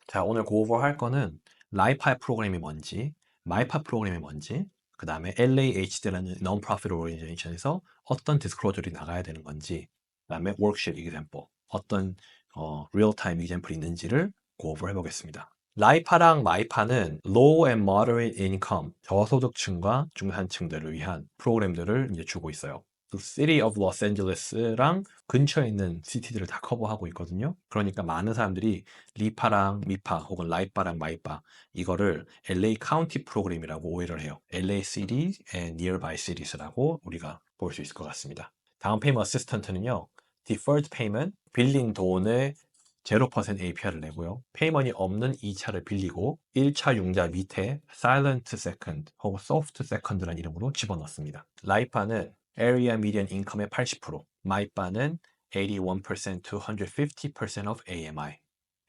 자, 오늘 고오버할 거는 라이파 프로그램이 뭔지, 마이파 프로그램이 뭔지, 그 다음에 LAHD라는 Non-Profit Organization에서 어떤 디스클로저들이 나가야 되는 건지, 그 다음에 워크शी트 example, 어떤 real-time example이 있는지를 고오버해 보겠습니다. 라이파랑 마이파는 Low and Moderate Income, 저소득층과 중산층들을 위한 프로그램들을 이제 주고 있어요. 그 City of Los Angeles랑 근처에 있는 시티들을 다 커버하고 있거든요. 그러니까 많은 사람들이 리파랑 미파 혹은 라이파랑 마이파 이거를 LA 카운티 프로그램이라고 오해를 해요. LA City and Nearby Cities라고 우리가 볼 수 있을 것 같습니다. 다운 페이먼트 어시스턴트는요. Deferred Payment, 빌린 돈의 0% APR을 내고요. 페이먼이 없는 2차를 빌리고 1차 융자 밑에 Silent Second 혹은 Soft Second라는 이름으로 집어넣습니다. 라이파는 Area Median Income의 80%, 마이파는 81% to 150% of AMI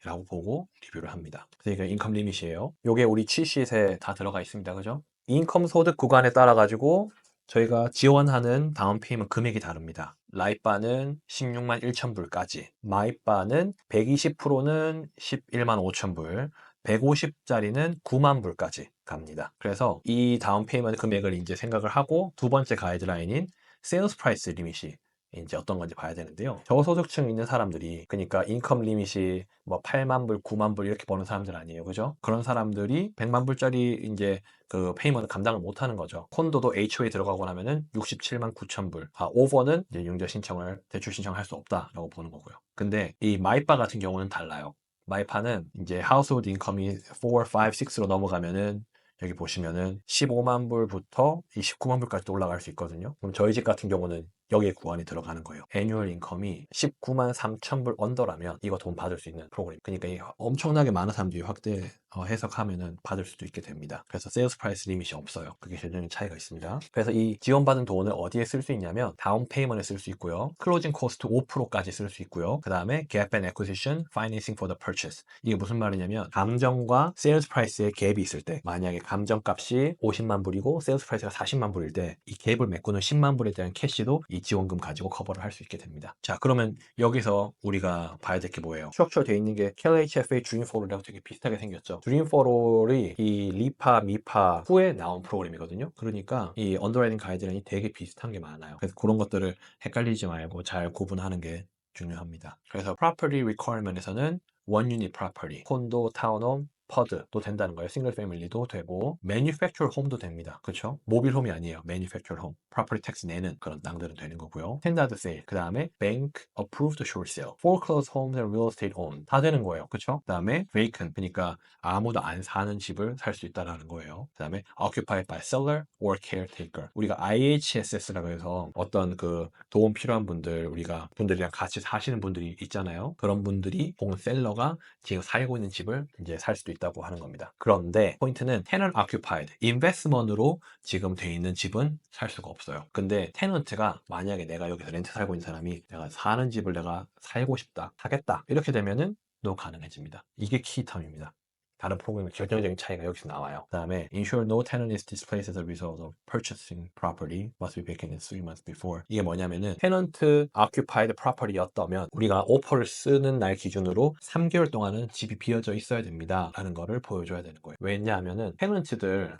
라고 보고 리뷰를 합니다. 그러니까 인컴 리밋이에요. 요게 우리 치시트에 다 들어가 있습니다. 그죠? 인컴 소득 구간에 따라 가지고 저희가 지원하는 다운 페이먼트 금액이 다릅니다. 라이바는 16만 1천 불까지, 마이바는 120%는 11만 5천 불, 150짜리는 9만 불까지 갑니다. 그래서 이 다운 페이먼트 금액을 이제 생각을 하고 두 번째 가이드라인인 세일스 프라이스 리밋이 이제 어떤 건지 봐야 되는데요. 저소득층 있는 사람들이, 그러니까 인컴 리밋이 뭐 8만 불, 9만 불 이렇게 버는 사람들 아니에요. 그죠? 그런 사람들이 100만 불짜리 이제 그 페이먼트 감당을 못 하는 거죠. 콘도도 HOA 들어가고 나면은 67만 9천 불. 오버는 이제 융자 신청을, 대출 신청할 수 없다라고 보는 거고요. 근데 이 마이바 같은 경우는 달라요. 마이파는 이제 하우스홀드 인컴이 4, 5, 6로 넘어가면은 여기 보시면은 15만 불부터 29만 불까지 올라갈 수 있거든요. 그럼 저희 집 같은 경우는 여기에 구간이 들어가는 거예요. 애뉴얼 인컴이 19만 3천 불 언더라면 이거 돈 받을 수 있는 프로그램. 그러니까 이 엄청나게 많은 사람들이 확대 해석하면은 받을 수도 있게 됩니다. 그래서 세일스 프라이스 리밋이 없어요. 그게 결정적인 차이가 있습니다. 그래서 이 지원받은 돈을 어디에 쓸 수 있냐면 다운 페이먼트에 쓸 수 있고요. 클로징 코스트 5%까지 쓸 수 있고요. 그 다음에 gap and acquisition, financing for the purchase. 이게 무슨 말이냐면 감정과 세일스 프라이스의 갭이 있을 때, 만약에 감정값이 50만 불이고 세일스 프라이스가 40만 불일 때 이 갭을 메꾸는 10만 불에 대한 캐시도 이 지원금 가지고 커버를 할 수 있게 됩니다. 자, 그러면 여기서 우리가 봐야 될 게 뭐예요? 스트럭처 되어 있는 게 KLHFA 드림포롤이랑 되게 비슷하게 생겼죠. 드림포롤이 이 리파, 미파 후에 나온 프로그램이거든요. 그러니까 이 언더라이팅 가이드라인이 되게 비슷한 게 많아요. 그래서 그런 것들을 헷갈리지 말고 잘 구분하는 게 중요합니다. 그래서 property requirement에서는 원 유닛 프로퍼티, 콘도, 타운홈, 퍼드도 된다는 거예요. 싱글 패밀리도 되고 매니팩처럴 홈도 됩니다. 그렇죠? 모빌 홈이 아니에요. 매니팩처럴 홈. 프로퍼티 텍스 내는 그런 땅들은 되는 거고요. 스탠다드 세일, 그 다음에 bank approved short sale, foreclosed homes and real estate owned 다 되는 거예요. 그렇죠? 그 다음에 vacant, 그러니까 아무도 안 사는 집을 살 수 있다라는 거예요. 그 다음에 occupied by seller or caretaker. 우리가 IHSS라고 해서 어떤 그 도움 필요한 분들, 우리가 분들이랑 같이 사시는 분들이 있잖아요. 그런 분들이 혹은 셀러가 지금 살고 있는 집을 이제 살 수도 있다고 하는 겁니다. 그런데 포인트는 tenant occupied, 인베스트먼트로 지금 돼 있는 집은 살 수가 없어요. 근데 테넌트가 만약에 내가 여기서 렌트 살고 있는 사람이 내가 사는 집을 내가 살고 싶다, 하겠다 이렇게 되면은 너 가능해집니다. 이게 키텀입니다. 다른 프로그램의 결정적인 차이가 여기서 나와요. 그 다음에 ensure no tenant is displaced as a result of purchasing property must be vacant in 3 months before. 이게 뭐냐면은 tenant occupied property였다면 우리가 오퍼를 쓰는 날 기준으로 3개월 동안은 집이 비어져 있어야 됩니다 라는 거를 보여줘야 되는 거예요. 왜냐하면은 테넌트들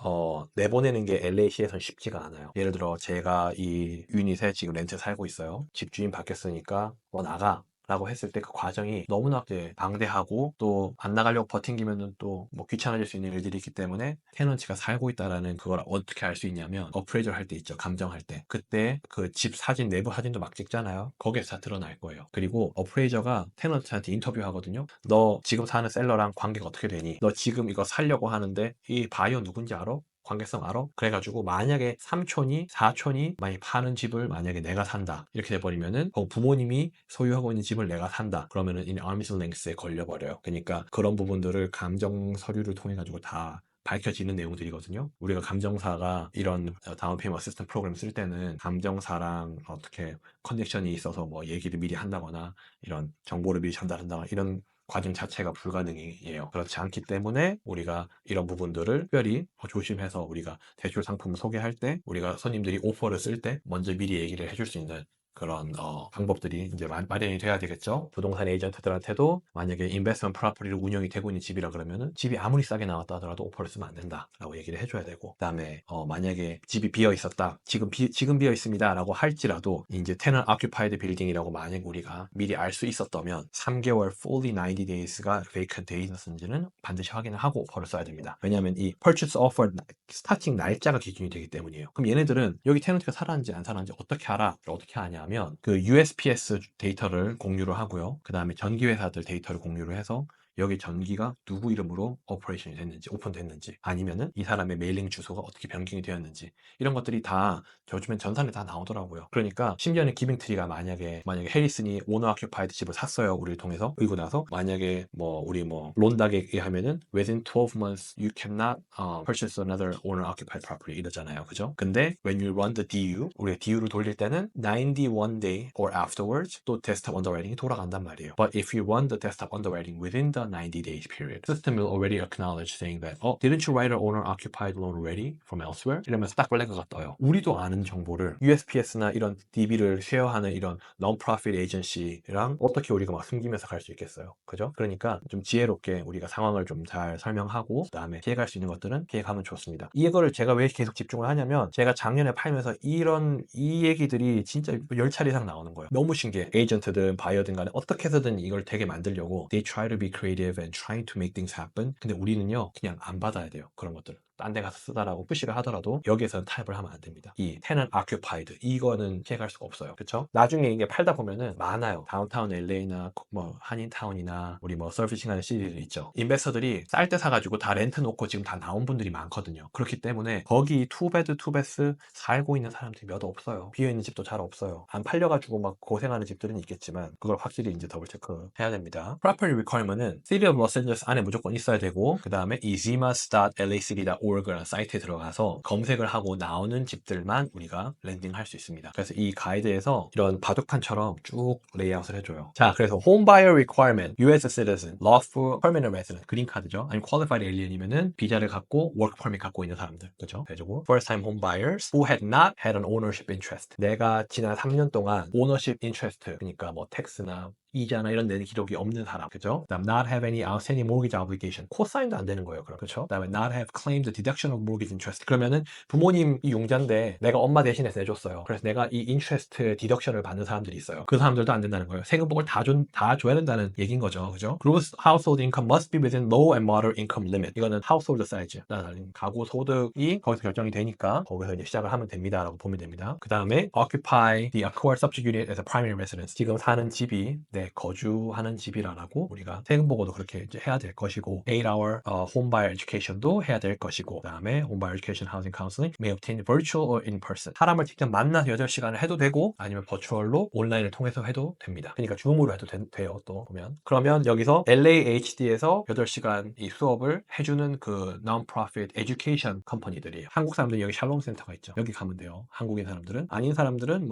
내보내는 게 LA시에선 쉽지가 않아요. 예를 들어 제가 이 유닛에 지금 렌트 살고 있어요. 집주인 바뀌었으니까 나가 라고 했을 때 그 과정이 너무나 방대하고 또 안 나가려고 버팅기면은 또 뭐 귀찮아질 수 있는 일들이 있기 때문에 테넌트가 살고 있다라는 그걸 어떻게 알 수 있냐면 어프레이저 할 때 있죠. 감정할 때. 그때 그 집 사진, 내부 사진도 막 찍잖아요. 거기에서 다 드러날 거예요. 그리고 어프레이저가 테넌트한테 인터뷰 하거든요. 너 지금 사는 셀러랑 관계가 어떻게 되니? 너 지금 이거 살려고 하는데 이 바이어 누군지 알아? 관계성 알아? 그래가지고 만약에 삼촌이 사촌이 많이 파는 집을 만약에 내가 산다 이렇게 돼버리면은 부모님이 소유하고 있는 집을 내가 산다 그러면은 in arm's length에 걸려버려요. 그러니까 그런 부분들을 감정 서류를 통해 가지고 다 밝혀지는 내용들이거든요. 우리가 감정사가 이런 다운 페이먼트 어시스턴트 프로그램 쓸 때는 감정사랑 어떻게 커넥션이 있어서 뭐 얘기를 미리 한다거나 이런 정보를 미리 전달한다거나 이런 과정 자체가 불가능해요. 그렇지 않기 때문에 우리가 이런 부분들을 특별히 조심해서 우리가 대출 상품을 소개할 때 우리가 손님들이 오퍼를 쓸 때 먼저 미리 얘기를 해줄 수 있는 그런 방법들이 이제 마련이 돼야 되겠죠. 부동산 에이전트들한테도 만약에 인베스트먼트 프로퍼티로 운영이 되고 있는 집이라 그러면은 집이 아무리 싸게 나왔다 하더라도 오퍼를 쓰면 안 된다라고 얘기를 해줘야 되고, 그다음에 만약에 집이 비어 있었다, 지금 비어 있습니다라고 할지라도 이제 tenant occupied 빌딩이라고 만약 우리가 미리 알 수 있었다면 3개월 fully 90 days가 vacant 돼 있었는지는 반드시 확인을 하고 오퍼를 써야 됩니다. 왜냐하면 이 purchase offer 스타팅 날짜가 기준이 되기 때문이에요. 그럼 얘네들은 여기 테넌트가 살았는지 안 살았는지 어떻게 알아? 어떻게 아냐면 그 USPS 데이터를 공유를 하고요. 그 다음에 전기회사들 데이터를 공유를 해서 여기 전기가 누구 이름으로 오퍼레이션이 됐는지, 오픈됐는지, 아니면은 이 사람의 메일링 주소가 어떻게 변경이 되었는지, 이런 것들이 다 요즘엔 전산에 다 나오더라고요. 그러니까 심지어는 기빙트리가 만약에 해리슨이 오너 아큐파이드 집을 샀어요, 우리를 통해서. 그리고 나서 만약에 우리 론닥에 의하면은 within 12 months you cannot purchase another owner occupied property 이러잖아요, 그죠? 근데 when you run the DU, 우리가 DU를 돌릴 때는 91 day or afterwards 또 desktop underwriting이 돌아간단 말이에요. But if you run the desktop underwriting within the 90 days period, system will already acknowledge saying that didn't you write an owner occupied loan already from elsewhere? 이러면서 딱 블랙가 떠요. 우리도 아는 정보를 USPS나 이런 DB를 쉐어하는 이런 non-profit agency랑 어떻게 우리가 막 숨기면서 갈 수 있겠어요, 그죠? 그러니까 좀 지혜롭게 우리가 상황을 좀 잘 설명하고 그다음에 피해갈 수 있는 것들은 피해가면 좋습니다. 이거를 제가 왜 계속 집중을 하냐면 제가 작년에 팔면서 이 얘기들이 진짜 10차례 이상 나오는 거예요. 너무 신기해. 에이전트든 바이어든 간에 어떻게 해서든 이걸 되게 만들려고 they try to be creative and trying to make things happen. 근데 우리는요 그냥 안 받아야 돼요, 그런 것들. 딴 데 가서 쓰다라고 푸시를 하더라도 여기에서는 타입을 하면 안 됩니다. 이 tenant occupied 이거는 피해갈 수가 없어요, 그렇죠? 나중에 이게 팔다 보면은 많아요. 다운타운 LA나 한인타운이나 우리 서비싱하는 시리즈 있죠. 인베스터들이 쌀 때 사가지고 다 렌트 놓고 지금 다 나온 분들이 많거든요. 그렇기 때문에 거기 투베드 투베스 살고 있는 사람들이 몇 없어요. 비어있는 집도 잘 없어요. 안 팔려가지고 막 고생하는 집들은 있겠지만 그걸 확실히 이제 더블 체크 해야 됩니다. Property requirement은 City of Los Angeles 안에 무조건 있어야 되고, 그 다음에 ezimas.lacity.org라는 사이트에 들어가서 검색을 하고 나오는 집들만 우리가 랜딩할 수 있습니다. 그래서 이 가이드에서 이런 바둑판처럼 쭉 레이아웃을 해줘요. 자, 그래서 home buyer requirement, US citizen, lawful permanent resident, 그린카드죠. 아니면 qualified alien이면은 비자를 갖고 work permit 갖고 있는 사람들, 그죠? 그리고 first time home buyers who had not had an ownership interest. 내가 지난 3년 동안 ownership interest, 그러니까 텍스나 이자나 이런 데 기록이 없는 사람, 그죠? 그다음 not have any outstanding mortgage obligation, 코사인도 안 되는 거예요, 그럼, 그렇죠? 그다음에 not have claimed the deduction of mortgage interest. 그러면은 부모님이 용자인데 내가 엄마 대신해서 내줬어요. 그래서 내가 이 interest 디덕션을 받는 사람들이 있어요. 그 사람들도 안 된다는 거예요. 세금복을 다 줘야 된다는 얘기인 거죠, 그죠? Gross household income must be within low and moderate income limit. 이거는 household size, 가구 소득이 거기서 결정이 되니까 거기서 이제 시작을 하면 됩니다라고 보면 됩니다. 그 다음에 occupy the acquired subject unit as a primary residence. 지금 사는 집이 거주하는 집이라고 우리가 세금보고도 그렇게 이제 해야 될 것이고, 8-hour home buyer education도 해야 될 것이고, 그다음에 home buyer education housing counseling may obtain virtual or in person. 사람을 직접 만나서 8시간을 해도 되고 아니면 버추얼로 온라인을 통해서 해도 됩니다. 그러니까 줌으로 해도 돼요. 또 보면 그러면 여기서 LAHD에서 8시간 이 수업을 해주는 그 non-profit education 컴퍼니들이에요. 한국 사람들은 여기 샬롬 센터가 있죠. 여기 가면 돼요. 한국인 사람들은. 아닌 사람들은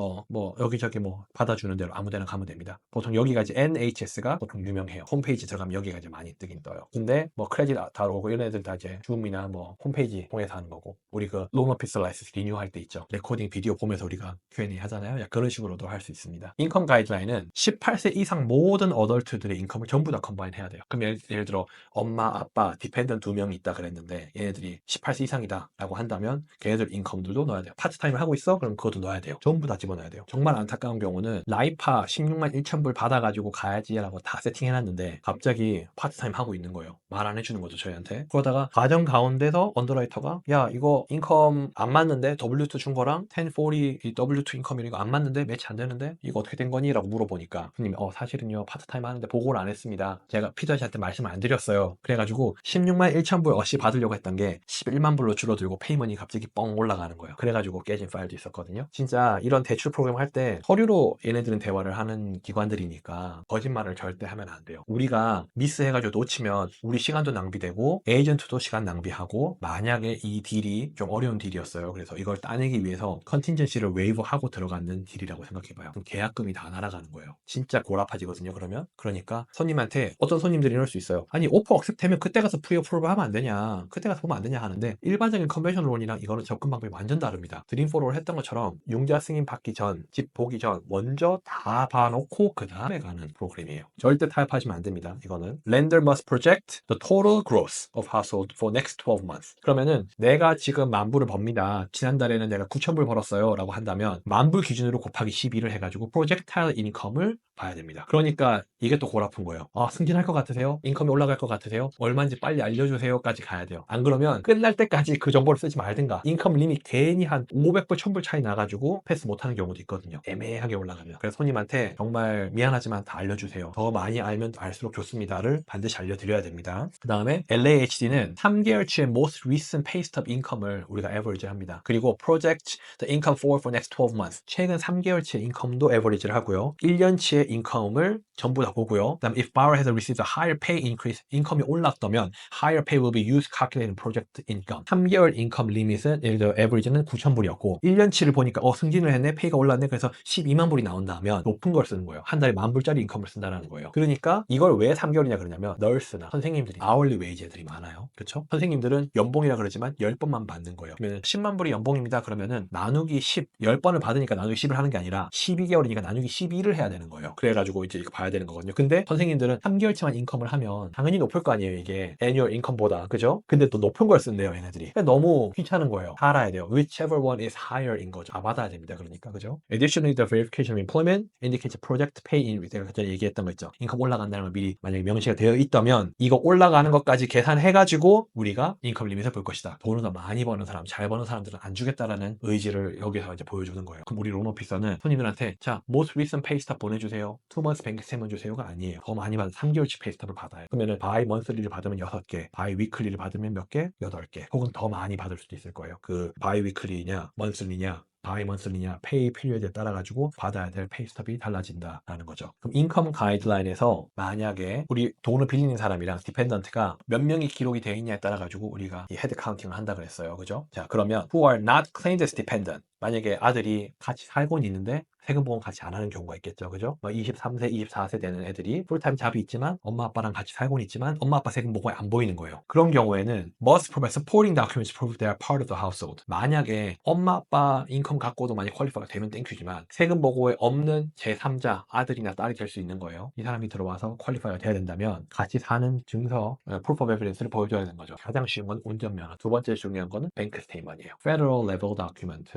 여기저기 받아주는 대로 아무 데나 가면 됩니다. 보통 여기가 이제 NHS가 보통 유명해요. 홈페이지 들어가면 여기가 이제 많이 뜨긴 떠요. 근데 크레딧 다 오고 이런 애들 다 이제 줌이나 홈페이지 통해서 하는 거고, 우리 그 론 오피스 라이센스 리뉴할 때 있죠. 레코딩 비디오 보면서 우리가 Q&A 하잖아요. 그런 식으로도 할 수 있습니다. 인컴 가이드라인은 18세 이상 모든 어덜트들의 인컴을 전부 다 컴바인 해야 돼요. 그럼 예를 들어 엄마, 아빠, 디펜던 2명이 있다 그랬는데 얘네들이 18세 이상이다 라고 한다면 걔네들 인컴들도 넣어야 돼요. 파트타임을 하고 있어? 그럼 그것도 넣어야 돼요. 전부 다 집어넣어야 돼요. 정말 안타까운 경우는 라이파 16만 1천 불 받아가지고 가야지라고 다 세팅해놨는데 갑자기 파트타임 하고 있는 거예요. 말 안 해주는 거죠, 저희한테. 그러다가 과정 가운데서 언더라이터가 야 이거 인컴 안 맞는데 W2 준 거랑 1040 이 W2 인컴이 이거 안 맞는데 매치 안 되는데 이거 어떻게 된 거니? 라고 물어보니까 손님이 사실은요 파트타임 하는데 보고를 안 했습니다. 제가 피더씨한테 말씀을 안 드렸어요. 그래가지고 16만 1천 불 어시 받으려고 했던 게 11만 불로 줄어들고 페이먼이 갑자기 뻥 올라가는 거예요. 그래가지고 깨진 파일도 있었거든요. 진짜 이런 대출 프로그램 할 때 서류로 얘네들은 대화를 하는 기관들이니까 되니까 거짓말을 절대 하면 안 돼요. 우리가 미스해가지고 놓치면 우리 시간도 낭비되고 에이전트도 시간 낭비하고, 만약에 이 딜이 좀 어려운 딜이었어요. 그래서 이걸 따내기 위해서 컨틴전시를 웨이브하고 들어가는 딜이라고 생각해봐요. 그럼 계약금이 다 날아가는 거예요. 진짜 고라파지거든요. 그러면 그러니까 손님한테, 어떤 손님들이 이럴 수 있어요. 아니 오퍼 억셉트 되면 그때 가서 프리 어프로브 하면 안 되냐, 그때 가서 보면 안 되냐 하는데, 일반적인 컨벤셔널 론이랑 이거는 접근 방법이 완전 다릅니다. 드림포로를 했던 것처럼 융자 승인 받기 전, 집 보기 전 먼저 다 봐놓고 그 다음에 가는 프로그램이에요. 절대 타협하시면 안 됩니다. 이거는 Lender must project the total gross of household for next 12 months. 그러면은 내가 지금 10,000불을 법니다. 지난달에는 내가 9,000불 벌었어요 라고 한다면 10,000불 기준으로 곱하기 12를 해가지고 프로젝타일 인컴을 봐야 됩니다. 그러니까 이게 또 골아픈 거예요. 아, 승진할 것 같으세요? 인컴이 올라갈 것 같으세요? 얼마인지 빨리 알려주세요 까지 가야 돼요. 안 그러면 끝날 때까지 그 정보를 쓰지 말든가, 인컴 리밋 괜히 한 500불 1,000불 차이 나가지고 패스 못하는 경우도 있거든요. 애매하게 올라가면. 그래서 손님한테 정말 미안하지만 다 알려주세요, 더 많이 알면 알수록 좋습니다를 반드시 알려드려야 됩니다. 그 다음에 LAHD는 3개월치의 most recent pay stub income을 우리가 average 합니다. 그리고 project the income for next 12 months, 최근 3개월치의 인컴도 average를 하고요. 1년치의 인컴을 전부 다 보고요. 그 다음 if buyer has received a higher pay increase, 인컴이 올랐다면 higher pay will be used calculating project income. 3개월 인컴 리밋은 예를 들어 average는 9,000불이었고 1년치를 보니까 승진을 했네, 페이가 올랐네, 그래서 12만 불이 나온다면 높은 걸 쓰는 거예요. 한 달에 10,000불짜리 인컴을 쓴다는 거예요. 그러니까 이걸 왜 3개월이냐 그러냐면, 널스나 선생님들이 아울리 웨이지 애들이 많아요. 그렇죠? 선생님들은 연봉이라 그러지만 10번만 받는 거예요. 그러면 10만 불이 연봉입니다. 그러면은 나누기 10, 10번을 받으니까 나누기 10을 하는 게 아니라 12개월이니까 나누기 12를 해야 되는 거예요. 그래가지고 이제 이거 봐야 되는 거거든요. 근데 선생님들은 3개월치만 인컴을 하면 당연히 높을 거 아니에요, 이게 애뉴얼 인컴보다. 그죠? 근데 또 높은 걸 쓴대요, 얘네들이. 그러니까 너무 귀찮은 거예요. 다 알아야 돼요. Whichever one is higher 인 거죠. 다 받아야 됩니다. 그러니까. 그죠? Additionally, the verification of employment indicates project pay in, 제가 전에 얘기했던 거 있죠. 인컴 올라간다는 걸 미리 만약에 명시가 되어 있다면 이거 올라가는 것까지 계산해가지고 우리가 인컴 리밋을 볼 것이다. 돈을 더 많이 버는 사람, 잘 버는 사람들은 안 주겠다라는 의지를 여기서 이제 보여주는 거예요. 그럼 우리 론 오피서는 손님들한테 자, most recent pay stub 보내주세요, 2 months bank statement 주세요가 아니에요. 더 많이 받은 3개월치 pay stub을 받아요. 그러면은 by monthly를 받으면 6개, by weekly를 받으면 몇 개? 8개. 혹은 더 많이 받을 수도 있을 거예요. 그 by weekly냐, monthly냐, 바이먼슬리냐, 페이 피리어드에 따라 가지고 받아야 될 페이 스톱이 달라진다라는 거죠. 그럼 인컴 가이드라인에서 만약에 우리 돈을 빌리는 사람이랑 디펜던트가 몇 명이 기록이 되어 있냐에 따라 가지고 우리가 이 헤드 카운팅을 한다 그랬어요. 그죠? 자, 그러면 who are not claimed as dependent, 만약에 아들이 같이 살고는 있는데 세금보험 같이 안 하는 경우가 있겠죠. 그죠? 23세, 24세 되는 애들이 풀타임 잡이 있지만 엄마 아빠랑 같이 살고는 있지만 엄마 아빠 세금보험이 안 보이는 거예요. 그런 경우에는 must provide supporting documents to prove they are part of the household. 만약에 엄마 아빠 인컴 갖고도 만약 퀄리파이가 되면 땡큐지만 세금 보고에 없는 제3자 아들이나 딸이 될 수 있는 거예요. 이 사람이 들어와서 퀄리파이가 돼야 된다면 같이 사는 증서, proof of evidence를 보여줘야 되는 거죠. 가장 쉬운 건 운전면허, 두 번째 중요한 거는 뱅크 스테이먼이에요. Federal level document,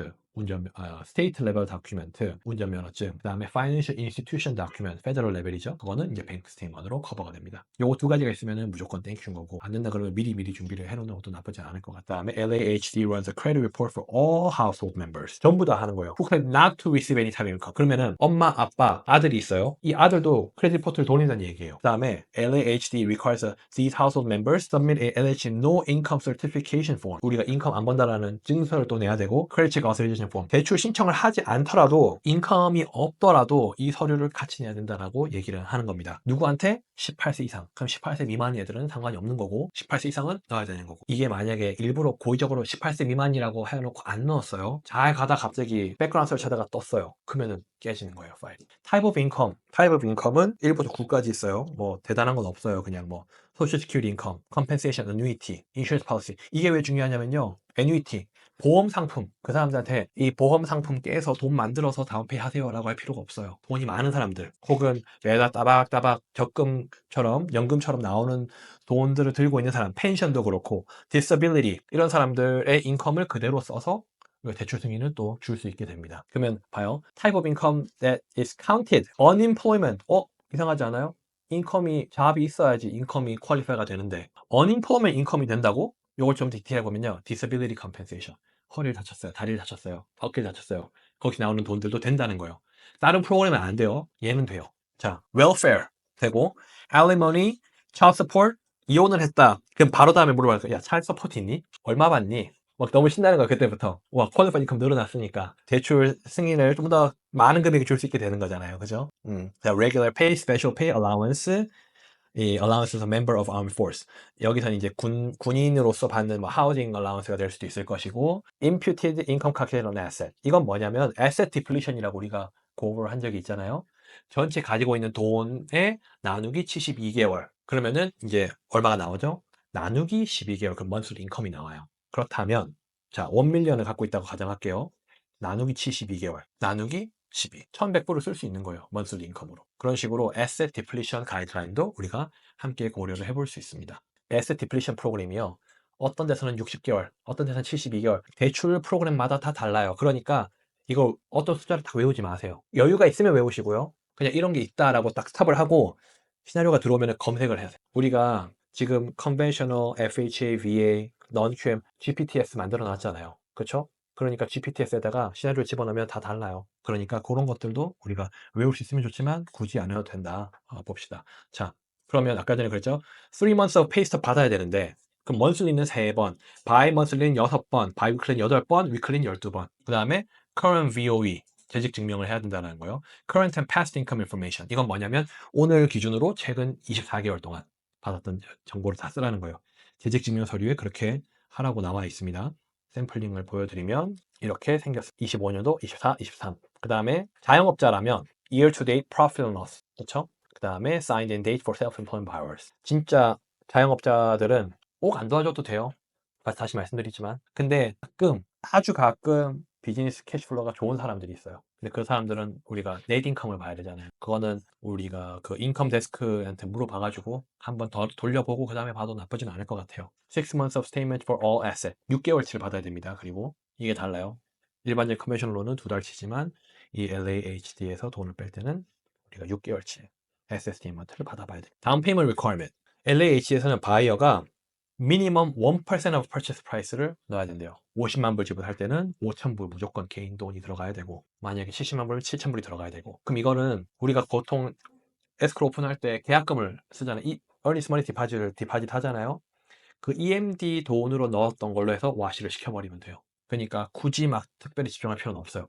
스테이트 레벨 다큐멘트, 운전면허증, 그 다음에 Financial Institution Document, 페더럴 레벨이죠. 그거는 이제 뱅크 스테이먼으로 커버가 됩니다. 요거 두 가지가 있으면 무조건 땡큐인 거고, 안 된다 그러면 미리 준비를 해놓는 것도 나쁘지 않을 것 같다. 그다음에 LAHD runs a credit report for all household members. 전부 다 하는 거예요. Who claim not to receive any type of income. 그러면은 엄마, 아빠, 아들이 있어요. 이 아들도 크레딧 리포트를 돌린다는 얘기예요. 그 다음에 LAHD requires these household members submit a LHD no income certification form. 우리가 인컴 안 번다라는 증서를 또 내야 되고, 크레딧 체크 어서리제이션 폼, 대출 신청을 하지 않더라도 인컴이 없더라도 이 서류를 같이 내야 된다라고 얘기를 하는 겁니다. 누구한테? 18세 이상. 그럼 18세 미만의 애들은 상관이 없는 거고 18세 이상은 넣어야 되는 거고, 이게 만약에 일부러 고의적으로 18세 미만이라고 해놓고 안 넣었어요. 잘 가다 갑자기 백그라운드 서치하다가 떴어요. 그러면은 깨지는 거예요, 파일이. Type of income. Type of income은 1부터 9까지 있어요. 뭐 대단한 건 없어요. 그냥 뭐 Social Security income, compensation, annuity, insurance policy. 이게 왜 중요하냐면요, annuity, 보험 상품, 그 사람들한테 이 보험 상품 깨서 돈 만들어서 다운페이 하세요 라고 할 필요가 없어요. 돈이 많은 사람들, 혹은 매달 따박따박 적금처럼, 연금처럼 나오는 돈들을 들고 있는 사람, 펜션도 그렇고 disability, 이런 사람들의 인컴을 그대로 써서 대출 승인을 또 줄 수 있게 됩니다. 그러면 봐요. Type of income that is counted. Unemployment. 이상하지 않아요? 인컴이, 잡이 있어야지 인컴이 퀄리파이가 되는데 unemployment 인컴이 된다고? 요걸 좀 디테일해 보면요, disability compensation. 허리를 다쳤어요, 다리를 다쳤어요, 어깨를 다쳤어요. 거기 나오는 돈들도 된다는 거예요. 다른 프로그램은 안 돼요. 얘는 돼요. 자, welfare 되고, alimony, child support, 이혼을 했다. 그럼 바로 다음에 물어봐요. 야, child support 있니? 얼마 받니? 막 너무 신나는 거야, 그때부터. 와, 퀄리파이드 인컴 늘어났으니까. 대출 승인을 좀 더 많은 금액을 줄 수 있게 되는 거잖아요. 그죠? 자, regular pay, special pay, allowance, 이 allowance is a member of armed force. 여기서는 이제 군인으로서 받는 뭐 housing allowance가 될 수도 있을 것이고, imputed income calculation on asset. 이건 뭐냐면 asset depletion이라고 우리가 공부를 한 적이 있잖아요. 전체 가지고 있는 돈에 나누기 72개월. 그러면은 이제 얼마가 나오죠? 나누기 12개월. 그럼 monthly income이 나와요. 그렇다면 자, 1밀리언을 갖고 있다고 가정할게요. 나누기 72개월. 나누기 12. 1100불을 쓸 수 있는 거예요. monthly income으로. 그런 식으로 asset depletion 가이드라인도 우리가 함께 고려를 해볼 수 있습니다. asset depletion 프로그램이요. 어떤 데서는 60개월, 어떤 데서는 72개월. 대출 프로그램마다 다 달라요. 그러니까 이거 어떤 숫자를 다 외우지 마세요. 여유가 있으면 외우시고요. 그냥 이런 게 있다라고 딱 스탑을 하고 시나리오가 들어오면 검색을 해야 돼요. 우리가 지금 conventional, FHA, VA, non-QM, GPTS 만들어 놨잖아요. 그렇죠? 그러니까 GPTS에다가 시나리오를 집어넣으면 다 달라요. 그러니까 그런 것들도 우리가 외울 수 있으면 좋지만 굳이 안 해도 된다. 봅시다. 자, 그러면 아까 전에 그랬죠? 3 months of pay stub 받아야 되는데 그럼 monthly는 3번, bi-monthly는 6번, bi-weekly는 8번, weekly는 12번. 그 다음에 current VOE, 재직 증명을 해야 된다는 거예요. current and past income information. 이건 뭐냐면 오늘 기준으로 최근 24개월 동안 받았던 정보를 다 쓰라는 거예요. 재직 증명 서류에 그렇게 하라고 나와 있습니다. 샘플링을 보여드리면 이렇게 생겼어요. 25년도, 24, 23. 그 다음에 자영업자라면 year to date profit and loss. 그렇죠? 그 다음에 signed in date for self-employed borrowers. 진짜 자영업자들은 꼭 안 도와줘도 돼요. 다시 말씀드리지만. 근데 가끔, 아주 가끔 비즈니스 캐시플로가 좋은 사람들이 있어요. 근데 그 사람들은 우리가 넷 인컴을 봐야 되잖아요. 그거는 우리가 그 인컴 데스크한테 물어봐가지고 한번 더 돌려보고 그 다음에 봐도 나쁘진 않을 것 같아요. 6 months of statement for all asset. 6개월치를 받아야 됩니다. 그리고 이게 달라요. 일반적인 컨벤셔널로는 2달치지만 이 LAHD에서 돈을 뺄 때는 우리가 6개월치 asset statement를 받아봐야 돼요. 다운 페이먼트 requirement. LAH에서는 바이어가 minimum 1% of purchase price를 넣어야 된대요. 50만 불 지불할 때는 5천 불 무조건 개인 돈이 들어가야 되고, 만약에 70만 불, 7천 불이 들어가야 되고. 그럼 이거는 우리가 보통 에스크로 오픈할 때 계약금을 쓰잖아요. 이 earnest money deposit를 디파짓 하잖아요. 그 EMD 돈으로 넣었던 걸로 해서 와시를 시켜버리면 돼요. 그러니까 굳이 막 특별히 집중할 필요는 없어요.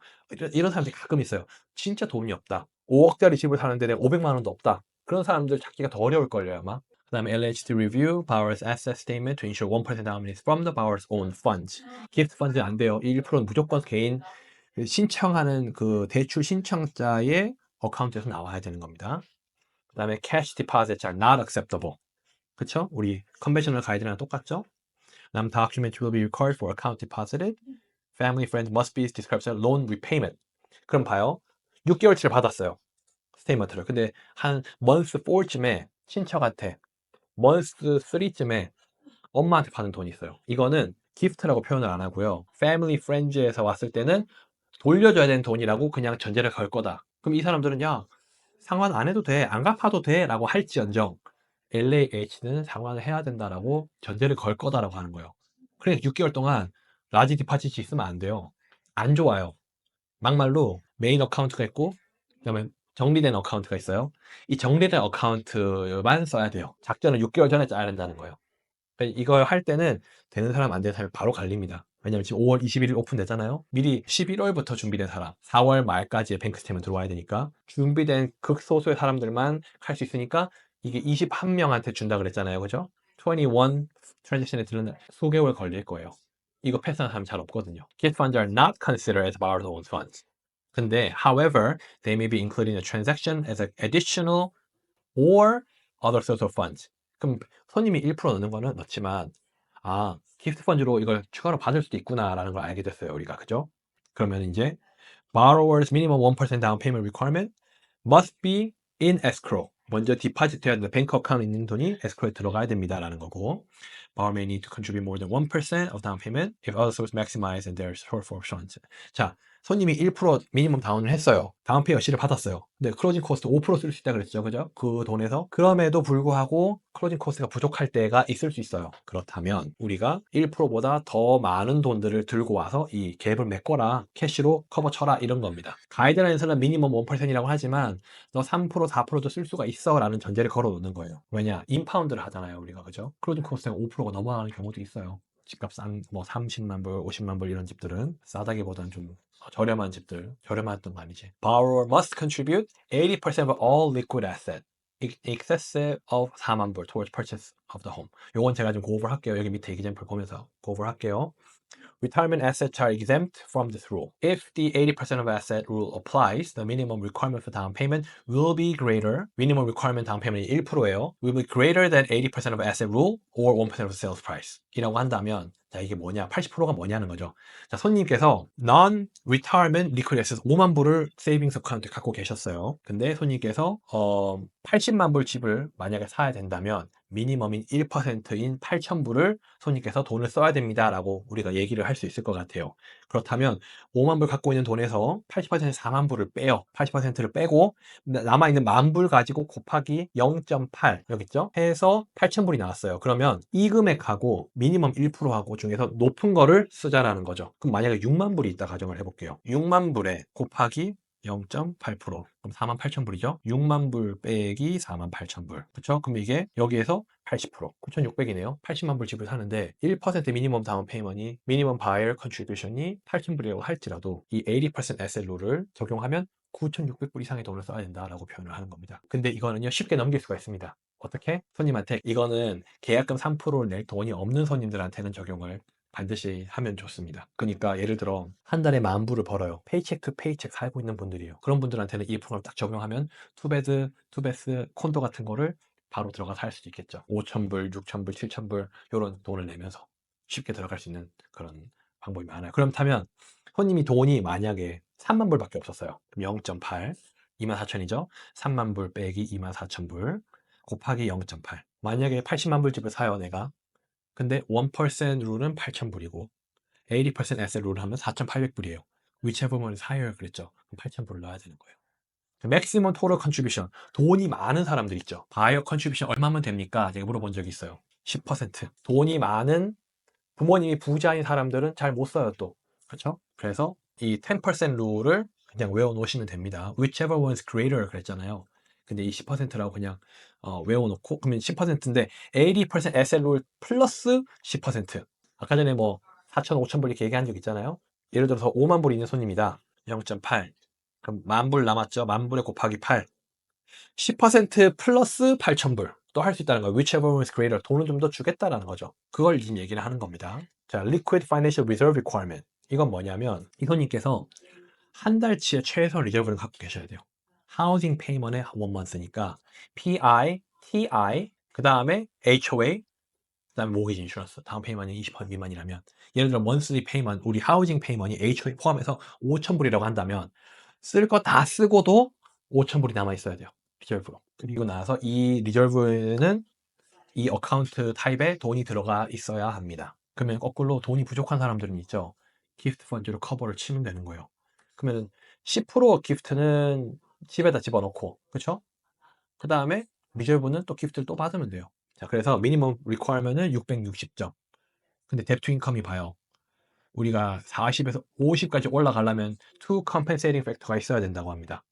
이런 사람들이 가끔 있어요. 진짜 돈이 없다. 5억짜리 집을 사는데 내가 500만 원도 없다. 그런 사람들 찾기가 더 어려울걸요, 아마. 그 다음에 LHD review, borrower's asset statement to ensure 1% down is from the borrower's own funds. gift funds 안 돼요. 1%는 무조건 개인 신청하는 그 대출 신청자의 어카운트에서 나와야 되는 겁니다. 그 다음에 cash deposits are not acceptable. 그쵸? 우리 컨벤셔널 가이드랑 똑같죠? 다음 document will be required for account deposited. Family friends must be described as loan repayment. 그럼 봐요. 6개월치를 받았어요. 스테이먼트를. 근데 한 month 4쯤에 친척한테 month 3쯤에 엄마한테 받은 돈이 있어요. 이거는 기프트라고 표현을 안 하고요. Family friends에서 왔을 때는 돌려줘야 되는 돈이라고 그냥 전제를 걸 거다. 그럼 이 사람들은 야 상환 안 해도 돼, 안 갚아도 돼 라고 할지언정 LAH는 상환을 해야 된다라고 전제를 걸 거다라고 하는 거예요. 그러니까 6개월 동안 라지 디파짓이 있으면 안 돼요. 안 좋아요. 막말로 메인 어카운트가 있고 그다음에 정리된 어카운트가 있어요. 이 정리된 어카운트만 써야 돼요. 작전은 6개월 전에 짜야 된다는 거예요. 그러니까 이걸 할 때는 되는 사람 안 되는 사람이 바로 갈립니다. 왜냐면 지금 5월 21일 오픈되잖아요. 미리 11월부터 준비된 사람, 4월 말까지의 뱅크 스테이먼트 들어와야 되니까 준비된 극소수의 사람들만 할 수 있으니까 이게 21명한테 준다 그랬잖아요. 그죠? 21 트랜잭션에 들은 수개월 걸릴 거예요. 이거 패스하는 사람 잘 없거든요. Gift funds are not considered as borrowed own funds. 근데 however, they may be included in a transaction as an additional or other source of funds. 그럼 손님이 1% 넣는 거는 넣지만 기프트 펀드로 이걸 추가로 받을 수도 있구나라는 걸 알게 됐어요, 우리가. 그죠? 그러면 이제 borrower's minimum 1% down payment requirement must be in escrow. 먼저 디파짓 해야 되는 뱅크 어카운트 있는 돈이 escrow에 들어가야 됩니다라는 거고. Borrower may need to contribute more than 1% of down payment if other sources maximize and there's short for options. 자, 손님이 1% 미니멈 다운을 했어요. 다운페이 여시를 받았어요. 근데 클로징 코스트 5% 쓸 수 있다 그랬죠. 그죠? 그 돈에서. 그럼에도 불구하고 클로징 코스트가 부족할 때가 있을 수 있어요. 그렇다면 우리가 1%보다 더 많은 돈들을 들고 와서 이 갭을 메꿔라. 캐시로 커버 쳐라. 이런 겁니다. 가이드라인에서는 미니멈 1%이라고 하지만 너 3%, 4%도 쓸 수가 있어 라는 전제를 걸어 놓는 거예요. 왜냐? 인파운드를 하잖아요. 우리가. 그죠? 클로징 코스트가 5%가 넘어가는 경우도 있어요. 집값 싼 뭐 30만 불, 50만 불 이런 집들은 싸다기보다는 좀 저렴한 집들, 저렴했던 거 아니지. Borrower must contribute 80% of all liquid asset excessive of 4만 불 towards purchase of the home. 요건 제가 좀 go over 할게요. 여기 밑에 example 보면서 go over 할게요. Retirement assets are exempt from this rule. If the 80% of asset rule applies, the minimum requirement for down payment will be greater. Minimum requirement down payment이 1%예요. Will be greater than 80% of asset rule or 1% of the sales price. 이라고 한다면 자 이게 뭐냐? 80%가 뭐냐는 거죠. 자 손님께서 non-retirement liquid assets 5만 불을 세이빙스 어카운트에 갖고 계셨어요. 근데 손님께서 80만 불 집을 만약에 사야 된다면 미니멈인 1%인 8천 불을 손님께서 돈을 써야 됩니다 라고 우리가 얘기를 할 수 있을 것 같아요. 그렇다면 5만 불 갖고 있는 돈에서 80% 4만 불을 빼요. 80%를 빼고 남아있는 만 불 가지고 곱하기 0.8 여기 있죠? 해서 8천 불이 나왔어요. 그러면 이 금액하고 미니멈 1%하고 중에서 높은 거를 쓰자라는 거죠. 그럼 만약에 6만 불이 있다 가정을 해볼게요. 6만 불에 곱하기 0.8% 그럼 4만 8천 불이죠. 6만 불 빼기 4만 8천 불. 그렇죠? 그럼 이게 여기에서 80% 9,600이네요. 80만 불 집을 사는데 1% 미니멈 다운 페이먼이 미니멈 바이어 컨트리뷰션이 8천 불이라고 할지라도 이 80% 에셋 룰을 적용하면 9,600불 이상의 돈을 써야 된다라고 표현을 하는 겁니다. 근데 이거는요 쉽게 넘길 수가 있습니다. 어떻게? 손님한테 이거는 계약금 3%를 낼 돈이 없는 손님들한테는 적용을 반드시 하면 좋습니다. 그러니까 예를 들어 한 달에 10,000불을 벌어요. 페이첵 투 페이첵 살고 있는 분들이에요. 그런 분들한테는 이 프로그램을 딱 적용하면 투베드, 투베스, 콘도 같은 거를 바로 들어가서 할 수도 있겠죠. 5,000불, 6,000불, 7,000불 이런 돈을 내면서 쉽게 들어갈 수 있는 그런 방법이 많아요. 그렇다면 손님이 돈이 만약에 3만 불밖에 없었어요. 그럼 0.8, 24,000이죠. 3만 불 빼기 24,000불 곱하기 0.8. 만약에 80만 불 집을 사요, 내가. 근데 1% 룰은 8,000불이고 80% asset 룰을 하면 4,800불이에요. whichever one is higher 그랬죠. 그럼 8,000불을 넣어야 되는 거예요. maximum total contribution 돈이 많은 사람들 있죠. buyer contribution 얼마면 됩니까? 제가 물어본 적이 있어요. 10%. 돈이 많은 부모님이 부자인 사람들은 잘 못 써요 또. 그렇죠? 그래서 이 10% 룰을 그냥 외워 놓으시면 됩니다. whichever one is greater 그랬잖아요. 근데 이 10%라고 그냥 외워놓고 그러면 10%인데 80% asset 룰 플러스 10%. 아까 전에 뭐 4천, 5천 불 이렇게 얘기한 적 있잖아요. 예를 들어서 5만 불 있는 손님이다. 0.8. 그럼 만 불 남았죠. 만 불에 곱하기 8. 10% 플러스 8천 불. 또 할 수 있다는 거예요. whichever one is greater. 돈을 좀 더 주겠다라는 거죠. 그걸 지금 얘기를 하는 겁니다. 자, liquid financial reserve requirement. 이건 뭐냐면 이 손님께서 한 달치의 최소 리저브를 갖고 계셔야 돼요. 하우징 페이먼의 one month니까 PI, TI, 그 다음에 HOA, 그 다음에 모기지 인슈런스, 다운 페이먼이 20% 미만이라면 예를 들어 monthly payment, 우리 하우징 페이먼이 HOA 포함해서 5,000불이라고 한다면 쓸 거 다 쓰고도 5,000불이 남아 있어야 돼요. 리저브로. 그리고 나서 이 리저브는 이 어카운트 타입에 돈이 들어가 있어야 합니다. 그러면 거꾸로 돈이 부족한 사람들은 있죠. 기프트 펀드로 커버를 치면 되는 거예요. 그러면 10% 기프트는 집에다 집어넣고, 그렇죠? 그 다음에 리저브는 또 기프트를 또 받으면 돼요. 자, 그래서 미니멈 리퀘어먼은 660점. 근데 뎁투 인컴이 봐요. 우리가 40에서 50까지 올라가려면 투 컴펜세이팅 팩터가 있어야 된다고 합니다.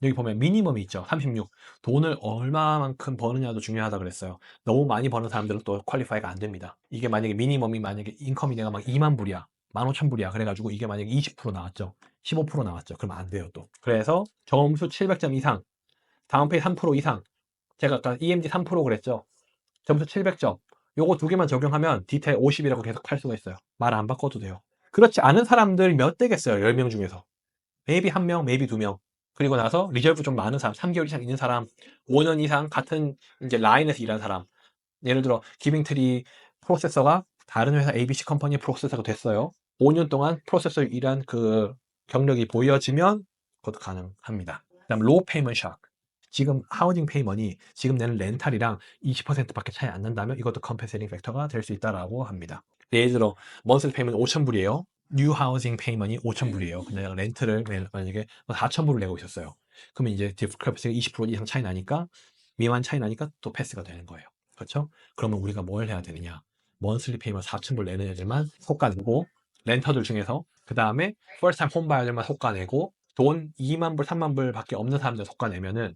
여기 보면 미니멈이 있죠. 36. 돈을 얼마만큼 버느냐도 중요하다 그랬어요. 너무 많이 버는 사람들은 또 퀄리파이가 안 됩니다. 이게 만약에 미니멈이 만약에 인컴이 내가 막 2만 불이야. 15,000불이야. 그래가지고 이게 만약에 20% 나왔죠. 15% 나왔죠. 그러면 안 돼요 또. 그래서 점수 700점 이상, 다운페이 3% 이상. 제가 아까 EMD 3% 그랬죠. 점수 700점. 요거 두 개만 적용하면 디테일 50이라고 계속 팔 수가 있어요. 말 안 바꿔도 돼요. 그렇지 않은 사람들 몇 되겠어요. 10명 중에서. maybe 1명, maybe 2명. 그리고 나서 리저브 좀 많은 사람, 3개월 이상 있는 사람, 5년 이상 같은 이제 라인에서 일한 사람. 예를 들어 기빙트리 프로세서가 다른 회사 ABC 컴퍼니의 프로세서가 됐어요. 5년 동안 프로세서 일한 그 경력이 보여지면 그것도 가능합니다. 그다음 로우 페이먼 샥. 지금 하우징 페이먼이 지금 내는 렌탈이랑 20%밖에 차이 안 난다면 이것도 컴펜세이팅 팩터가 될 수 있다라고 합니다. 예를 들어 먼슬 페이먼 5,000불이에요. 뉴 하우징 페이먼이 5,000불이에요. 근데 내가 렌트를 만약에 4,000불을 내고 있었어요. 그러면 이제 디스크레퍼시가 20% 이상 차이 나니까 미만 차이 나니까 또 패스가 되는 거예요. 그렇죠? 그러면 우리가 뭘 해야 되느냐? 먼슬리 페이먼 4,000불 내는 애들만 솎아내고 렌터들 중에서 그 다음에 퍼스트 타임 홈바이어들만 솎아내고 돈 2만 불, 3만 불밖에 없는 사람들 솎아내면은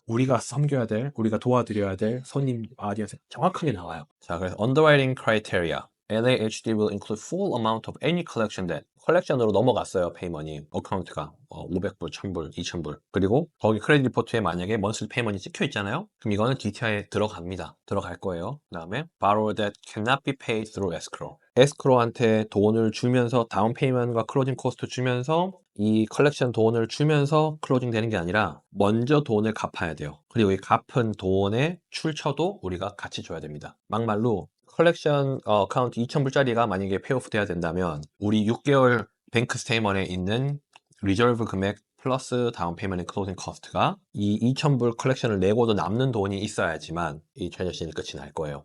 우리가 섬겨야 될, 우리가 도와드려야 될 손님 아디언스 정확하게 나와요. 자, 그래서 underwriting criteria. LAHD will include full amount of any collection that 컬렉션으로 넘어갔어요. 페이먼이 어카운트가 500불, 1000불, 2000불 그리고 거기 크레딧 리포트에 만약에 먼슬리 페이먼이 찍혀 있잖아요. 그럼 이거는 DTI에 들어갑니다. 들어갈 거예요. 그 다음에 borrower that cannot be paid through escrow. 에스크로한테 돈을 주면서 다운 페이먼과 클로징 코스트 주면서 이 컬렉션 돈을 주면서 클로징 되는 게 아니라 먼저 돈을 갚아야 돼요. 그리고 이 갚은 돈의 출처도 우리가 같이 줘야 됩니다. 막말로 컬렉션 어카운트 2000불짜리가 만약에 페이오프 돼야 된다면 우리 6개월 뱅크 스테이먼에 있는 리저브 금액 플러스 다운 페이먼트 클로징 코스트가 이 2000불 컬렉션을 내고도 남는 돈이 있어야지만 이 트랜잭션이 끝이 날 거예요.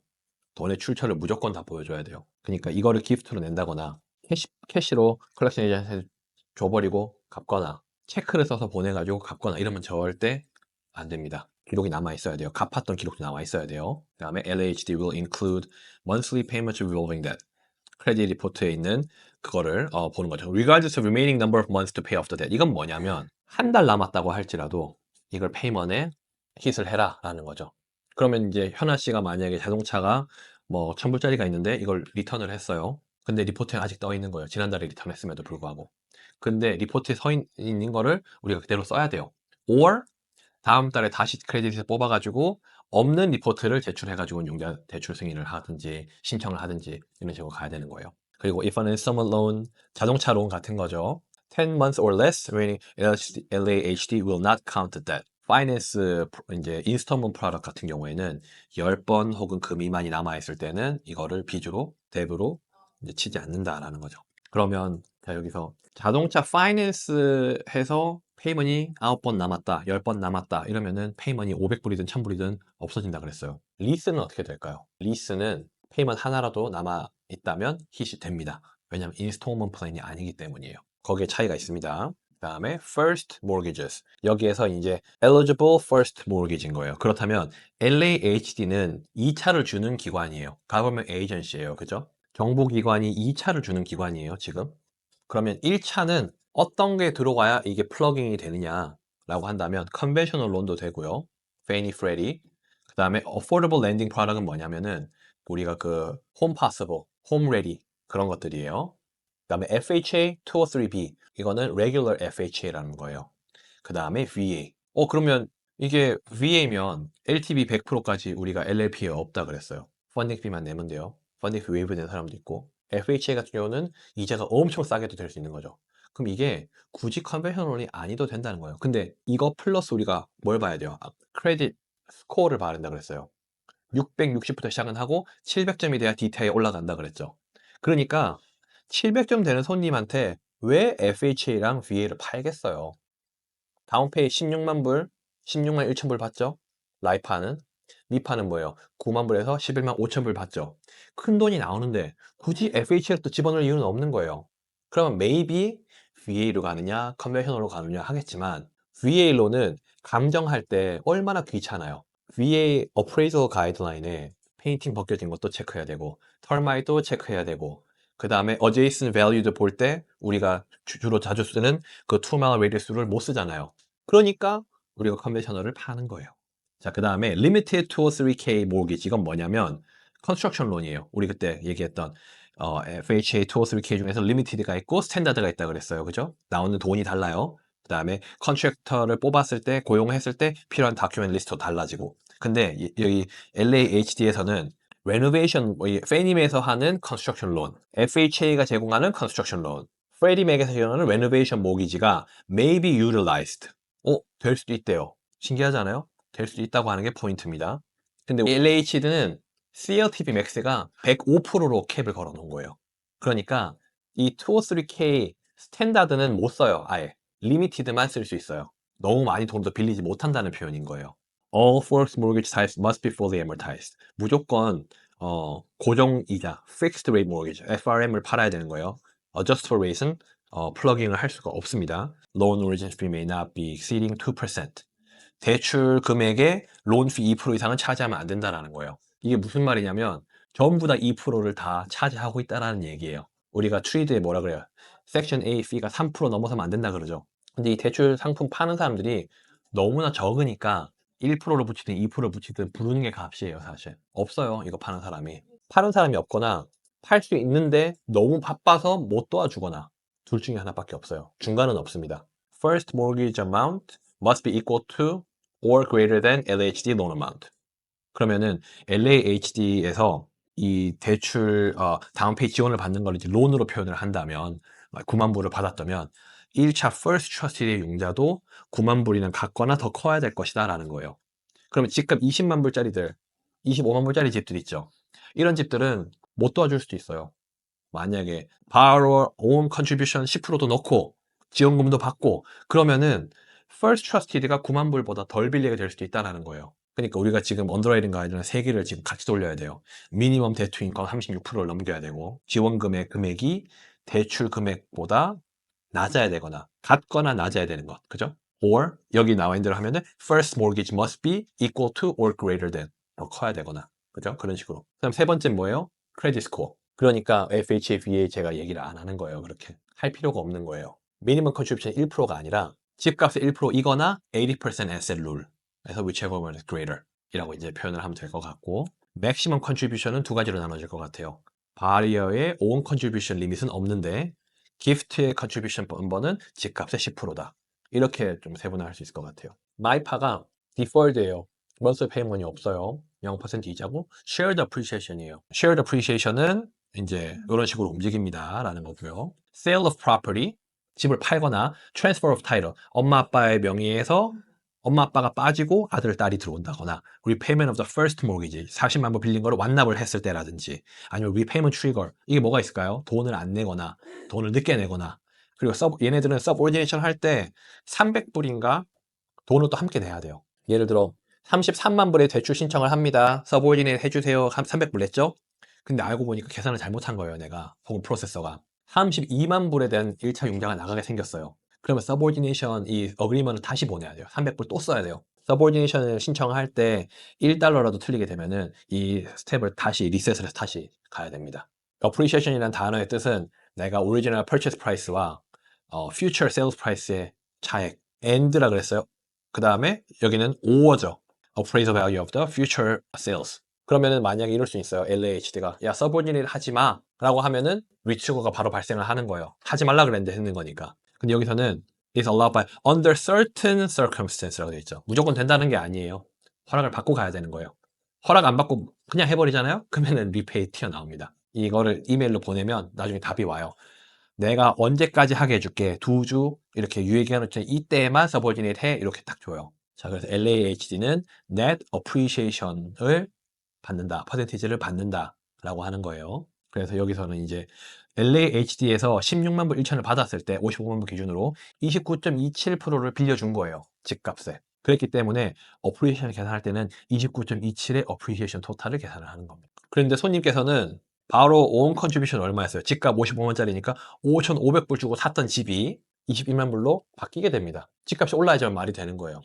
돈의 출처를 무조건 다 보여줘야 돼요. 그러니까 이거를 기프트로 낸다거나 캐시로 컬렉션 에이전트한테 줘버리고 갚거나 체크를 써서 보내가지고 갚거나 이러면 절대 안 됩니다. 기록이 남아 있어야 돼요. 갚았던 기록도 남아 있어야 돼요. 그 다음에 LHD will include monthly payments revolving debt. 크레딧 리포트에 있는 그거를 보는 거죠. Regardless of remaining number of months to pay off the debt. 이건 뭐냐면 한 달 남았다고 할지라도 이걸 페이먼에 hit을 해라 라는 거죠. 그러면 이제 현아 씨가 만약에 자동차가 뭐 1000불짜리가 있는데 이걸 리턴을 했어요. 근데 리포트에 아직 떠 있는 거예요. 지난달에 리턴했음에도 불구하고. 근데 리포트에 서 있는 거를 우리가 그대로 써야 돼요. or 다음 달에 다시 크레딧을 뽑아가지고 없는 리포트를 제출해가지고 용자 대출 승인을 하든지 신청을 하든지 이런 식으로 가야 되는 거예요. 그리고 if an installment loan, 자동차 론 같은 거죠. 10 months or less remaining LAHD will not count that. 파이낸스 이제 인스톨먼트 프로덕트 같은 경우에는 10번 혹은 그 미만이 남아 있을 때는 이거를 비주로 뎁으로 이제 치지 않는다라는 거죠. 그러면 자 여기서 자동차 파이낸스 해서 페이먼이 9번 남았다, 10번 남았다 이러면은 페이먼이 500불이든 1000불이든 없어진다 그랬어요. 리스는 어떻게 될까요? 리스는 페이먼 하나라도 남아 있다면 hit이 됩니다. 왜냐하면 인스톨먼트 플랜이 아니기 때문이에요. 거기에 차이가 있습니다. 그 다음에 first mortgages. 여기에서 이제 eligible first mortgage인 거예요. 그렇다면 LAHD는 2차를 주는 기관이에요. government agency예요. 그죠? 정부기관이 2차를 주는 기관이에요. 지금. 그러면 1차는 어떤 게 들어가야 이게 플러깅이 되느냐라고 한다면 컨벤셔널 론도 되고요. 페니 프레디. 그 다음에 affordable lending product은 뭐냐면은 우리가 그 홈 파서블, 홈 레디 그런 것들이에요. 그 다음에 FHA 203B 이거는 regular FHA라는 거예요. 그 다음에 VA. 그러면 이게 VA면 LTV 100%까지 우리가 LLP에 없다 그랬어요. 펀딩비만 내면 돼요. 펀딩비 웨이브 된 사람도 있고 FHA 같은 경우는 이자가 엄청 싸게도 될 수 있는 거죠. 그럼 이게 굳이 컨벤셔널이 아니도 된다는 거예요. 근데 이거 플러스 우리가 뭘 봐야 돼요? 크레딧 스코어를 봐야 된다 그랬어요. 660부터 시작은 하고 700점이 돼야 DTI에 올라간다 그랬죠. 그러니까 700점 되는 손님한테 왜 FHA랑 VA를 팔겠어요? 다운페이 16만 불, 16만 1천 불 받죠? 라이파는? 리파는 뭐예요? 9만 불에서 11만 5천 불 받죠? 큰 돈이 나오는데 굳이 FHA를 또 집어넣을 이유는 없는 거예요. 그러면 maybe VA로 가느냐, 컨벤셔널로 가느냐 하겠지만 VA로는 감정할 때 얼마나 귀찮아요. VA appraisal 가이드라인에 페인팅 벗겨진 것도 체크해야 되고 털마이도 체크해야 되고 그 다음에 adjacent value도 볼 때 우리가 주로 자주 쓰는 그 2마일 radius를 못 쓰잖아요. 그러니까 우리가 컨벤셔널을 파는 거예요. 자, 그 다음에 limited 203K mortgage 이건 뭐냐면 컨스트럭션 론이에요. 우리 그때 얘기했던 FHA 203K 중에서 limited가 있고 스탠다드가 있다 그랬어요. 그죠? 나오는 돈이 달라요. 그 다음에 컨트랙터를 뽑았을 때 고용했을 때 필요한 다큐멘트 리스트도 달라지고 근데 여기 LAHD에서는 레노베이션, 페니맥에서 하는 컨스트럭션 론, FHA가 제공하는 컨스트럭션 론, 프레디맥에서 제공하는 레노베이션 모기지가 may be utilized. 될 수도 있대요. 신기하지 않아요? 될 수도 있다고 하는 게 포인트입니다. 근데 LHD는 CLTV 맥스가 105%로 캡을 걸어 놓은 거예요. 그러니까 이 203K 스탠다드는 못 써요. 아예. 리미티드만 쓸 수 있어요. 너무 많이 돈도 빌리지 못한다는 표현인 거예요. All first mortgage types must be fully amortized. 무조건 고정이자 fixed rate mortgage FRM을 팔아야 되는 거예요. Adjustable rate은 플러깅을 할 수가 없습니다. Loan origin fee may not be exceeding 2%. 대출 금액의 론 피 2% 이상은 차지하면 안 된다라는 거예요. 이게 무슨 말이냐면 전부 다 2%를 다 차지하고 있다라는 얘기예요. 우리가 트레이드에 뭐라 그래요? 섹션 A fee가 3% 넘어서면 안 된다 그러죠. 근데 이 대출 상품 파는 사람들이 너무나 적으니까 1%를 붙이든 2%를 붙이든 부르는 게 값이에요, 사실. 없어요, 이거 파는 사람이. 파는 사람이 없거나 팔 수 있는데 너무 바빠서 못 도와주거나 둘 중에 하나밖에 없어요. 중간은 없습니다. First mortgage amount must be equal to or greater than LHD loan amount. 그러면은 LAHD에서 이 대출 다운페이 지원을 받는 걸 이제 론으로 표현을 한다면 9만 불을 받았다면 1차 First Trusted의 융자도 9만 불이는 같거나 더 커야 될 것이다라는 거예요. 그러면 집값 20만 불짜리들, 25만 불짜리 집들 있죠. 이런 집들은 못 도와줄 수도 있어요. 만약에 borrower own contribution 10%도 넣고 지원금도 받고 그러면은 First Trusted가 9만 불보다 덜 빌리게 될 수도 있다는 거예요. 그러니까 우리가 지금 언더라이팅 가이드는 세 개를 지금 같이 돌려야 돼요. 미니멈 대투 인컴 36%를 넘겨야 되고 지원금의 금액이 대출 금액보다 낮아야 되거나 같거나 낮아야 되는 것. 그죠? or 여기 나와 있는 대로 하면은 first mortgage must be equal to or greater than 더 커야 되거나. 그죠? 그런 식으로. 그다음 세 번째 뭐예요? 크레딧 스코어. 그러니까 FHA, VA 제가 얘기를 안 하는 거예요. 그렇게 할 필요가 없는 거예요. 미니멈 컨트리뷰션 1%가 아니라 집값의 1%이거나 80% asset rule. 그래서 whichever one is greater 이라고 이제 표현을 하면 될 것 같고 맥시멈 컨트리뷰션은 두 가지로 나눠질 것 같아요. 바리어의 오온 컨트리뷰션 리밋은 없는데 기프트의 컨트리뷰션 번번은 집값의 10%다. 이렇게 좀 세분화할 수 있을 것 같아요. 마이파가 디펄드예요. 먼스 페이먼이 없어요. 0% 이자고 shared appreciation이에요. shared appreciation은 이제 이런 식으로 움직입니다. 라는 거고요. sale of property, 집을 팔거나 transfer of title, 엄마 아빠의 명의에서 엄마 아빠가 빠지고 아들 딸이 들어온다거나 repayment of the first mortgage 40만 불 빌린 거를 완납을 했을 때라든지 아니면 repayment trigger 이게 뭐가 있을까요? 돈을 안 내거나 돈을 늦게 내거나 그리고 얘네들은 subordination 할 때 300불인가 돈을 또 함께 내야 돼요. 예를 들어 33만 불의 대출 신청을 합니다. subordinate 해주세요. 300불 냈죠? 근데 알고 보니까 계산을 잘못한 거예요. 내가 혹은 프로세서가 32만 불에 대한 1차 융자가 나가게 생겼어요. 그러면 subordination 이 agreement을 다시 보내야 돼요. 300불 또 써야 돼요. subordination을 신청할 때 1달러라도 틀리게 되면은 이 스텝을 다시 리셋을 해서 다시 가야 됩니다. appreciation이라는 단어의 뜻은 내가 original purchase price와 future sales price의 차액 and라 그랬어요. 그 다음에 여기는 or죠. appraisal value of the future sales. 그러면은 만약에 이럴 수 있어요. LAHD가 야 subordinate 하지 마 라고 하면은 위축어가 바로 발생을 하는 거예요. 하지 말라 그랬는데 했는 거니까. 근데 여기서는 is allowed by under certain circumstances라고 되어 있죠. 무조건 된다는 게 아니에요. 허락을 받고 가야 되는 거예요. 허락 안 받고 그냥 해버리잖아요. 그러면은 리페이 튀어나옵니다. 이거를 이메일로 보내면 나중에 답이 와요. 내가 언제까지 하게 해줄게. 2주 이렇게 유예기간을 이때만 서버디네이트 해 이렇게 딱 줘요. 자, 그래서 LAHD는 net appreciation을 받는다. 퍼센티지를 받는다 라고 하는 거예요. 그래서 여기서는 이제 LAHD에서 16만 불 1천을 받았을 때 55만 불 기준으로 29.27%를 빌려준 거예요. 집값에. 그랬기 때문에 어프리시에이션 계산할 때는 29.27의 어프리시에이션 토탈을 계산을 하는 겁니다. 그런데 손님께서는 바로 온 컨트리뷰션 얼마였어요? 집값 55만짜리니까 5,500불 주고 샀던 집이 21만 불로 바뀌게 됩니다. 집값이 올라야지만 말이 되는 거예요.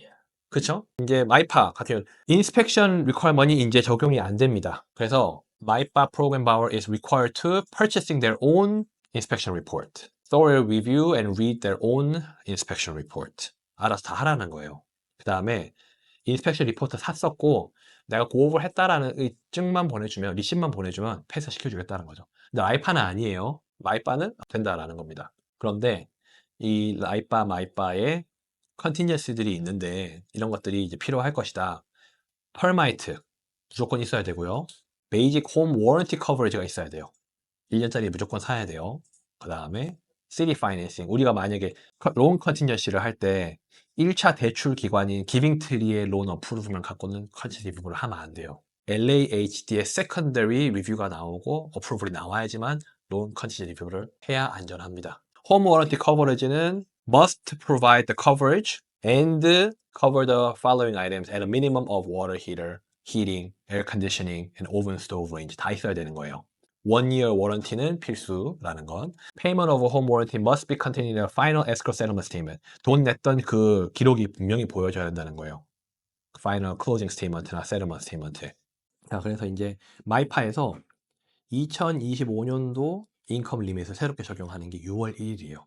그쵸? 이제 마이파 같은 경우는 inspection requirement이 이제 적용이 안 됩니다. 그래서 마이파 program borrower is required to purchasing their own inspection report, thoroughly review and read their own inspection report. 알아서 다 하라는 거예요. 그 다음에 인스펙션 리포트 샀었고 내가 고업을 했다라는 이 증만 보내주면 리시트만 보내주면 패스시켜주겠다는 거죠. 근데 마이파는 아니에요. 마이파는 된다라는 겁니다. 그런데 이 라이파 마이파의 컨티니언스들이 있는데 이런 것들이 이제 필요할 것이다. 펄마이트 무조건 있어야 되고요. 베이직 홈 워런티 커버리지가 있어야 돼요. 1년짜리 무조건 사야 돼요. 그 다음에 시티 파이낸싱 우리가 만약에 론 컨티니언시를 할 때 1차 대출 기관인 기빙트리의 론 어프루브만 갖고는 컨티니언시 리뷰를 하면 안 돼요. LAHD의 세컨더리 리뷰가 나오고 어프루브이 나와야지만 론 컨티니언시 리뷰를 해야 안전합니다. 홈 워런티 커버리지는 must provide the coverage and cover the following items at a minimum of water heater, heating, air conditioning, and oven stove range 다 있어야 되는 거예요. 1year warranty는 필수라는 건 payment of a home warranty must be contained in a final escrow settlement statement. 돈 냈던 그 기록이 분명히 보여져야 된다는 거예요. final closing statement나 settlement statement. 자, 그래서 이제 마이파에서 2025년도 인컴 리밋을 새롭게 적용하는 게 6월 1일이에요.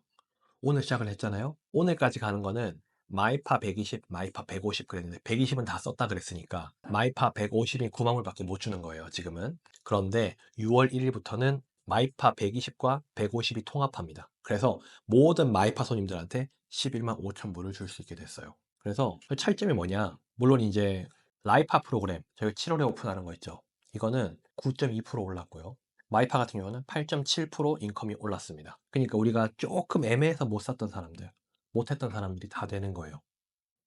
오늘 시작을 했잖아요. 오늘까지 가는 거는 마이파 120, 마이파 150 그랬는데 120은 다 썼다 그랬으니까 마이파 150이 9만 불밖에 못 주는 거예요. 지금은. 그런데 6월 1일부터는 마이파 120과 150이 통합합니다. 그래서 모든 마이파 손님들한테 11만 5천 불을 줄 수 있게 됐어요. 그래서 그 차이점이 뭐냐? 물론 이제 라이파 프로그램 저희 7월에 오픈하는 거 있죠. 이거는 9.2% 올랐고요. 마이파 같은 경우는 8.7% 인컴이 올랐습니다. 그러니까 우리가 조금 애매해서 못 샀던 사람들, 못 했던 사람들이 다 되는 거예요.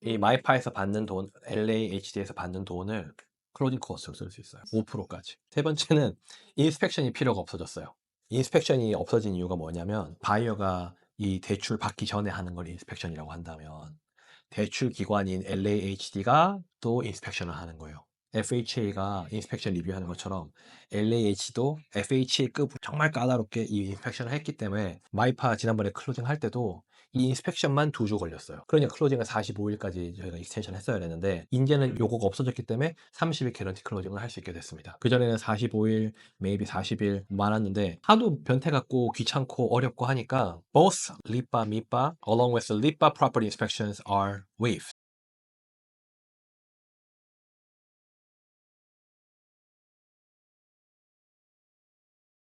이 마이파에서 받는 돈, LAHD에서 받는 돈을 클로징 코스트로 쓸 수 있어요. 5%까지. 세 번째는 인스펙션이 필요가 없어졌어요. 인스펙션이 없어진 이유가 뭐냐면 바이어가 이 대출 받기 전에 하는 걸 인스펙션이라고 한다면 대출 기관인 LAHD가 또 인스펙션을 하는 거예요. FHA가 인스펙션 리뷰하는 것처럼 LAH도 FHA급 정말 까다롭게 이 인스펙션을 했기 때문에 마이파 지난번에 클로징 할 때도 이 인스펙션만 2주 걸렸어요. 그러니까 클로징을 45일까지 저희가 익스텐션 했어야 되는데 이제는 요거가 없어졌기 때문에 30일 개런티 클로징을 할 수 있게 됐습니다. 그전에는 45일, maybe 40일 많았는데 하도 변태같고 귀찮고 어렵고 하니까 both LIPA, MIPA along with the LIPA property inspections are waived.